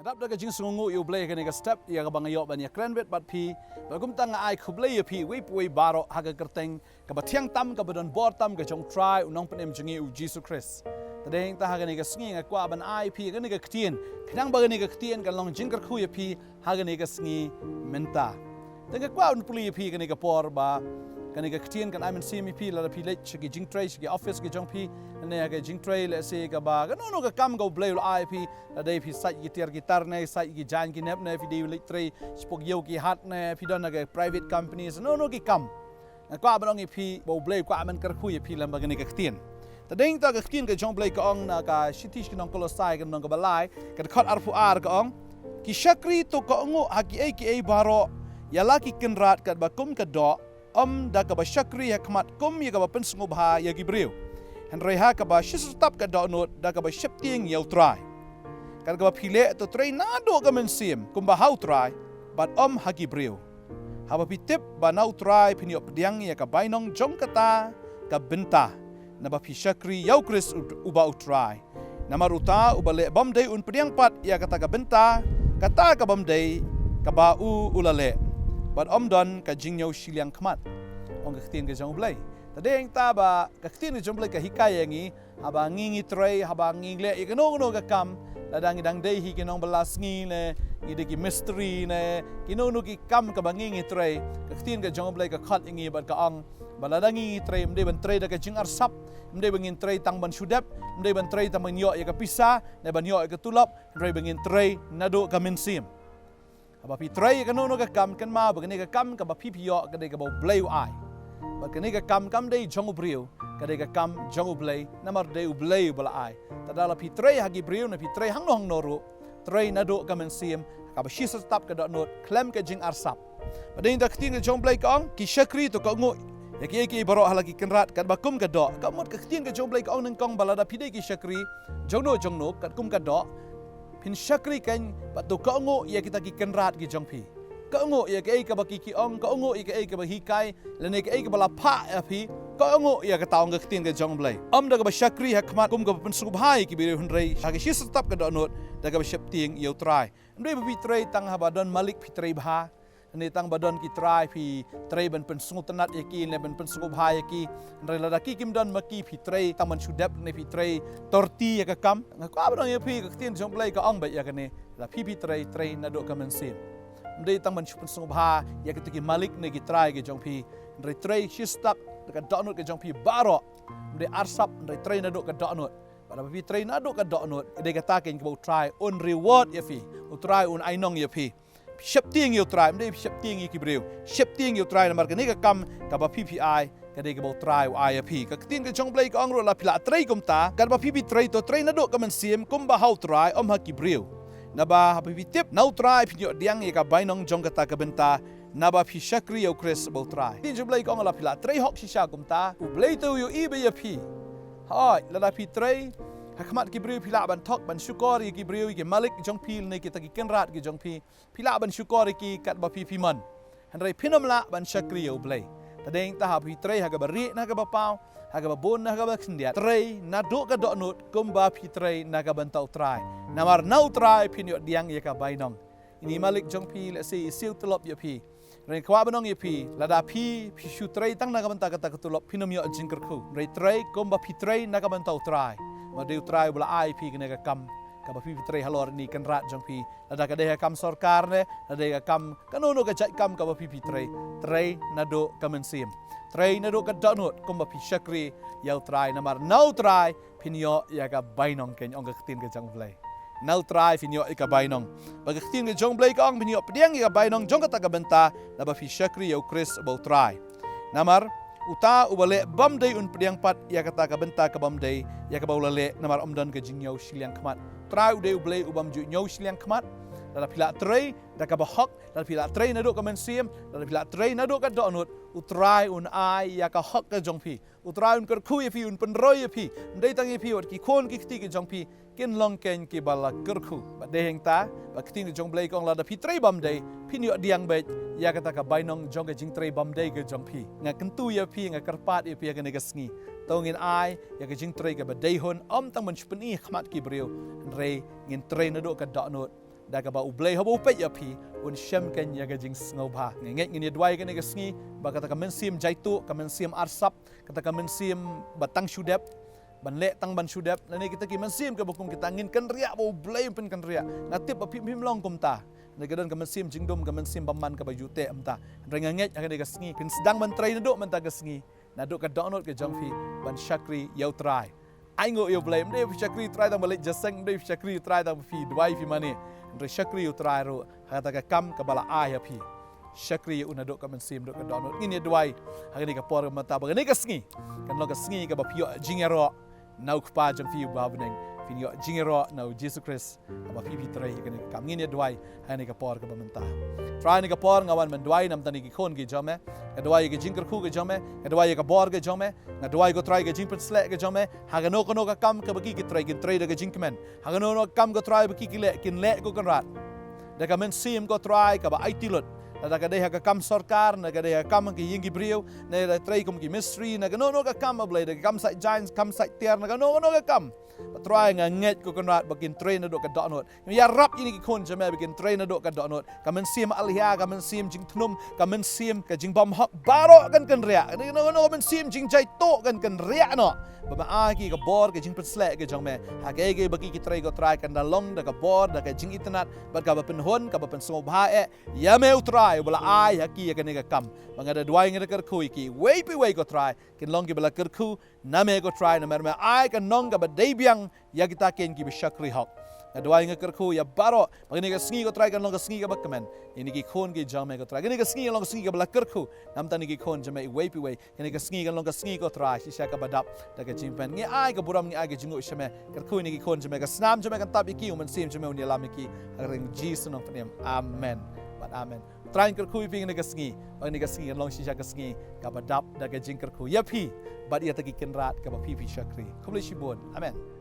รับได้ก็จริงสงงูอยู่เบลกันในก็สเต็ปอยากบังยอบบันยาแกรนเวทบัดพีบัดกุมตั้งไอคุบเลยพีวิปวิบาร์ฮักกระเตงกับบัดเที่ยงตั้มกับบัดดอนบอร์ตั้มกับจงทรายอุนองเป็นเอ็มจงยูจีสุคริสแต่เด้งตาฮักในก็สงิงกว่าบันไอพีกันในก็เทียนขนังบังในก็เทียนกันลองจิงกระคุยพีฮักในก็สงิเมนตาแต่ก็กว่าอุนปลีพีกันในก็ปอร์บากันในก็เทียนกันไอมันซีมีพีแล้วพีเล็กชกิจิงเทรชกิออฟฟิศกิจงพีเนี่ยก็จิงเทรเลเซกับบากันโน่นก็กัมก็เบลล์ไอพีแล้วได้พีใส่กีตาร์เนี่ยใส่กีจานกินเนบเนี่ยพีดีเล็กเทรสปอกโยกีฮัทเนี่ยพีดอนก็ private companies โน่นก็กัมกว่าบันองพีโบเบลล์กว่ามันกระคุยพีแล้วบังในก็เทียนแต่เด้งตาก็เทียนก็จงเบลล์ก็องนะก็ชิติชกินองโคลไซกันนองก็บลายกันขัดอาร์ฟูอาร์ก็องกิชักรีตัวก็องฮักกีเอบารอยาลากิกินรัดกันบักุมกันดอดักกับชักรีฮักมัดกุมยกับเป็นสงบหายากิบริวฮันเรฮักกับชิสตับกันดอโนดดักกับชิปติ้งยาวทรายกันกับพิเลตัวเทรนาโดกับมันเสียมกุมบะฮาวทรายบัดฮักกิบริวฮับพิทิบบะนาวทรายพินิยบเดียงยกับใบนองจงกตากับบินตานับพิชักรียาวคริสอุบะอุทรายนามารุตาอุบะเละบัมเดย์อุนเปรียงปัดยากตากับบินตากตากับบัมเดย์กับบาอุลาเละบัดดอนกับจิงยาวชิลยังขมัดองกับเตียนกับจงเบลย์แต่เด้งตาบะกับเตียนกับจงเบลย์กับฮิกายอย่างนี้ฮับงิเทรย์ฮับงิเละอีกโน่กับคำแล้วดังเดย์ฮิกินองบลาสงิเลยอีเด็กมิสตรีเลยกินโน่กับคำกับงิเทรย์กับเตียนกับจงเบลย์กับขัดอย่างนี้บัดกับองบัดดังงิเทรย์มันได้บันเทรย์กับจิงอาร์ซับมันได้บังงิเทรย์ตั้งบันชูเดบมันได้บันเทรย์ตั้งบันยออีกับพิซซ่าในบันยออีกับตุลับมันได้บังงิเทรย์นาโดกับมินซิมบัดพี่เทรย์กันโน่กับคำกันมาบัดนี้กับคำกับพี่พิยอกันได้กับเบลย์ไอบัดนี้กับคำได้จงอุบริวกันได้กับคำจงอุบเลยน้ำมันได้อุบเลยอุบละไอแต่ดาลพี่เทรย์ฮักกิบริวนะพี่เทรย์หังนองโนรุเทรย์นาโดกับมินซิมกับชิสตับกับดอกโนดเคลมกับจิงอาร์ซับบัดนี้ดักทิ้งกับจงเบลย์กองกิชักรีตัวก็งูยากีบารอฮลกิกันรัดกันบักุมกันดอกกับหมดกับทิ้งกับจงเบลย์กองหนึ่งกองบาลาดาพี่ได้กิชักรีจงโนกันกุมกันดอกพินชักรีกันปัตตุก็งูยากิตากิกันรัดกิจงพีก็งูยากีกับกิองก็งูยากีกับฮิกายและในกีกับบลาพะพีก็งูยากตาองกับทิ้งกับจงเบลย์ดักกับชักรีฮักมากุมกับเป็นสุขภาพกิบิเรหุนเรย์ฮักชิสตับกับดอกโนดดักกับชิปติ้งยูทรายไม่ได้พี่เทรย์ตั้งฮับดอนมาลิกพี่เทรย์บาในตั้งบดอนกิตรายพี่เทรย์เป็นสงุตนัดยากีและเป็นสงุบหายากีในระดับกิมดอนมากีพี่เทรย์ตั้งมันชุดเด็บในพี่เทรย์ตอร์ตียากกัมก็อาบน้ำยาพี่ก็ที่จงเปลย์ก็อ่องแบบยากันเนี่ยแล้วพี่เทรย์นาโดกัมมันเสียมได้ตั้งมันชุดเป็นสงุบหายากิตกิมาลิกในกิตรายกับจงพี่ในเทรย์ชิสตับกับดอกนุดกับจงพี่บาร์ในอาร์ซับในเทรย์นาโดกับดอกนุดpadaพี่เทรย์นาโดกับดอกนุดได้กตาเก่งกับอุทรายอุนรีวอร์ดยาพี่อุทรายอุนไอนองยาพี่ชิปติ้งยูทรายไม่ได้ชิปติ้งอีกบริวชิปติ้งยูทรายนั่นหมายถึงนี่ก็กำกับพี่พีไอก็ได้กับทรายไอพีก็ทิ้งกับจงเปลย์ก็อังรุลาพิลาเทรย์กุมตากับพี่พีเทรย์ตัวเทรย์นั่นดูกับมันเสียมกุมบ่าวทรายฮักกิบริวนับพี่ทิพน่าทรายพี่ยอดยังกับใบนองจงกับตากับเบนตานับพี่ชักรียูคริสบ่าวทรายที่จงเปลย์ก็อังรุลาพิลาเทรย์ฮอกชิชากุมตาอุเปลย์ตัวอยู่อีเบียพี่ฮอยแล้วพี่เทรย์ฮักมัดกิบริวพิลาบันทอกบันชุกอรีกิบริวกิมาลิกจงพีลในกิตากิกันรัดกิจงพีพิลาบันชุกอรีกิกัดบะพีพิมันฮันไรพินอมละบันชักรีอูเบลย์แต่เด้งตาหาพีเทรย์ฮักบะรีนักบะเปาฮักบะบนนักบะขันเดียเทรย์นาดูกระดอกนุดกุมบาพีเทรย์นักบันเตาทรายนามาร์นาทรายพินยอดยังยากบะใบนองอินี่มาลิกจงพีและซีซิลตลบยาพีเรื่องขวาบันองยาพีระดับพีชูเทรย์ตั้งนักบันตากระตากตุลบพินอมยอดจิงกระคูเรย์เทรย์กุมบาพีเทรย์นักบันเตาทรายมาดูทรายบลาไอพีกันในกรรมกับพี่เทรย์ฮัลโหลนี่กันรัดจงพีแล้วได้ก็ได้กรรมสอร์การเนี่ยแล้วได้กรรมกันโน่นก็จัดกรรมกับพี่เทรย์นาดูกับมันเสียมเทรย์นาดูกับดอนุดกุมบพี่ชักรียาวทรายนามาร์นาทรายพินโยยากับใบนองเก่งองกับตีนกับจงเบลย์นาทรายพินโยยกับใบนองบางตีนกับจงเบลย์ก็องพินโยเปลี่ยนยากับใบนองจงกับตะกับเบนตาแล้วพี่ชักรียาวคริสบ่าวทรายนามาร์อุตาอุบาเล่บัมเดย์อุนเปลี่ยนปัดยากตากระเบนตากระบัมเดย์ยากระบาลเล่นามาร์ดันกับจิงยาวชิลยังขมัดทรายอุเดย์อุบเล่อุบัมจุยาวชิลยังขมัดแล้วพิลาเทรย์ดักกระบะฮอกแล้วพิลาเทรย์นาดูกับมันเสียมแล้วพิลาเทรย์นาดูกับดอกนุดอุตรายอุนไอยากระฮอกกับจงพีอุตรายอุนกระคุยพีอุนเป็นร้อยพีได้ตั้งยีพีวัดกี่คนกี่ตีกับจงพีกินลองเก่งกี่บาลกระคุบัดเดงตาบัดที่จงเบลย์กองลาดพิเทรย์บัมเดย์พินยอดียงเบย์ยากตากระใบนองจงกับจิงเทรย์บัมเดย์กับจงพีงากันตุยพีงากระปาดพีกันในกสงีตองเงินไอยากจิงเทรย์กับเดย์ฮุนตั้งมันชุบนี้ขมัดกี่บริวเรย์เงินเทรย์นาดูกับดอกนุด da ka ba ublei habo pe ya phi un shem kan ya ga jing sngo ba nge nge dwai kan ga sngi ba kata ka men sim jaitu ka men sim arsap kata ka men sim batang shudep ban le tang ban shudep nani kita ki men sim ka bokum kita ngin kan ria bo ublei pen kan ria ngatip ba phim long kum ta Nagadan ka mensim jingdom ka mensim baman ka bajute amta rengangej akan ka sngi kin sedang mentrai naduk menta ka sngi naduk ka download ka jongfi ban syakri U Trai ai ngo yo blame de syakri try tang balik jaseng de syakri try tang fi dwai fi mane re syakri U Trai ro kata ka kam ka bala ai api syakri u naduk ka mensim duk ka download ini dwai akan ka por mata ba ni ka sngi kan lo ka sngi ka ba pio jingero nau kpa jong fi ba beneng Finyo jingero na Jesus Christ aba pipi Trei kan kam ngin dwai hani ka por ka bamenta try ni ka por ngawan men dwai nam tani ki khon ki jome ka dwai ki jingker khu ki jome ka dwai ka bor ki jome na dwai ko try ka jing slek ki jome ha ga no ka kam ka baki ki Trei da ka jingmen ha ga no kam ka try baki ki le kin le ko kan rat da ka men sim ko try ka ba aitilot da ka de ha ka kam sarkar na ka de ha kam ki yingi brio na da Trei kom ki mystery na ka no ka kam blade ka kam sai giants kam sai tier na ka no ka kam try nga nget ko konrat bakin Trei na do ka donot ya rap ini ki kon jame bakin Trei na do ka donot ka men sim alhia ka men sim jing thnum ka men sim ka jing bam hak baro kan ria no men sim jing jai to kan ria no ba ma ki ka bor ka jing slek ka jong me ha ge baki ki Trei ko try kan da long da ka bor da ka jing internet ba ka ba pen hon ka ba pen so bha ya me try bala ai ha ki ka ne ka kam bangada dwai ngi ka khu ki wei ko try kin long ki bala ka khu na me ko try na me ai ka nong ka ba dei biang ya kita ken ki syakri hak dwai ngi ka khu ya baro bagini ka sngi ko try kan long ka sngi ka bakmen ini ki khon ki jame ko try gini ka sngi long sngi ka bala ka khu nam tani ki khon jame wei gini ka sngi kan long ka sngi ko try shisha ka badap da ka jimpen ngi ai ka buram ngi ai ka jingu shame ka khu ini ki khon jame ka snam jame kan tap ki uman sim jame uni lamiki ring Jesus Nongkhryiem amen but amen try ka khu pi ngi ka sngi bagini ka sngi kan long shisha ka sngi ka badap da ka jing ka khu ya phi but ya ta ki kenrat ka ba pi syakri khobli shibon amen